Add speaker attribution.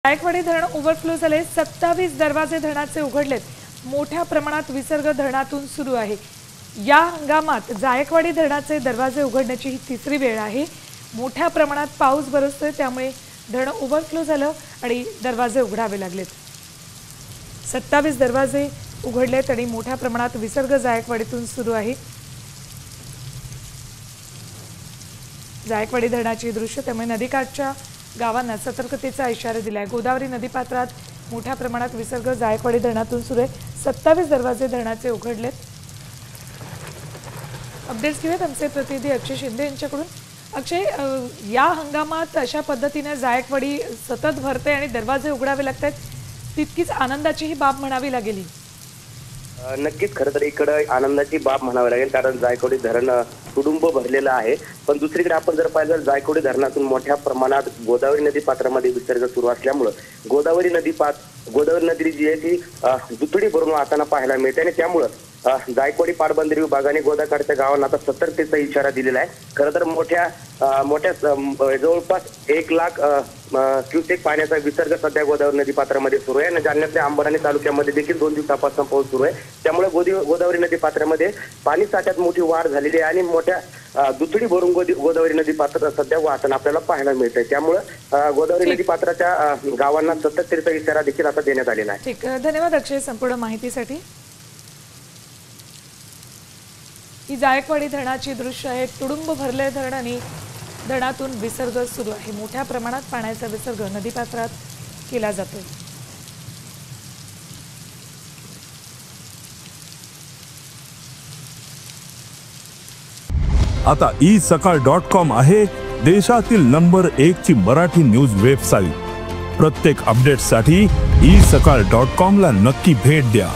Speaker 1: जायकवाडी धरण ओव्हरफ्लो झाले। 27 दरवाजे धरणाचे उघडलेत। मोठ्या प्रमाणात विसर्ग धरणातून सुरू आहे। या हंगामात जायकवाडी धरणाचे दरवाजे उघडण्याची ही तिसरी वेळ आहे। मोठ्या प्रमाणात पाऊस बरसतोय, त्यामुळे धरण ओव्हरफ्लो झालं आणि दरवाजे उघडावे लागलेत। 27 दरवाजे उघडलेत आणि मोठ्या प्रमाणात विसर्ग जायकवाडीतून सुरू आहे। जायकवाडी धरणाची दृश्य, त्यामुळे नदीकाठच्या गावांना सतर्कतेचा इशारा दिलाय। गोदावरी नदीपात्रात मोठ्या प्रमाणात विसर्ग जायकवाडी धरणातून सुरू आहे। 27 दरवाजे धरणाचे उघडलेत। अपडेट्स घेऊयात आमचे प्रतिनिधी अक्षय शिंदे यांच्याकडून। अक्षय, या हंगामात अशा पद्धतीने जायकवाडी सतत भरते आणि दरवाजे उघडावे लागतात, तितकीच आनंदाची ही बाब म्हणावी लागेल।
Speaker 2: नक्कीच खरं तर इकडे आनंदाची बाब म्हणावी लागेल, कारण जायकवाडी धरण तुडुंब भरलेलं आहे। पण दुसरीकडे आपण जर पाहिलं, जायकवाडी धरणातून मोठ्या प्रमाणात गोदावरी नदी पात्रामध्ये विसर्ग सुरू असल्यामुळे गोदावरी नदी जी आहे ती दुथडी भरून वाहताना पाहायला मिळते आणि त्यामुळे जायकवाडी पाटबंधारे विभागाने गोदाकाठच्या गावांना आता सतर्कतेचा इशारा दिलेला आहे। खरं तर मोठ्या जवळपास 1 लाख क्युसेक पाण्याचा विसर्ग सध्या गोदावरी नदी पात्रामध्ये सुरू आहे आणि जालन्यातल्या अंबराणी तालुक्यामध्ये देखील 2 दिवसापासून पाऊस सुरू आहे। त्यामुळे गोदावरी नदी पात्रामध्ये पाणी साठ्यात मोठी वाढ झालेली आहे आणि मोठ्या दुथडी भरून गोदावरी नदी पात्र सध्या वाहताना आपल्याला पाहायला मिळतंय। त्यामुळे गोदावरी नदी पात्राच्या गावांना सतर्कतेचा इशारा देखील आता देण्यात आलेला आहे।
Speaker 1: ठीक, धन्यवाद अक्षय संपूर्ण माहितीसाठी। ही जायकवाडी धरणाची दृश्य आहे। तुडुंब भरले धरण आणि धरणातून विसर्ग सुरू आहे। मोठ्या प्रमाणात पाण्याचा विसर्ग नदीपात्रात केला जातो।
Speaker 3: आता isakal.com आहे देशातील नंबर 1 ची मराठी न्यूज वेबसाईट। प्रत्येक अपडेटसाठी isakal.com ला नक्की भेट द्या।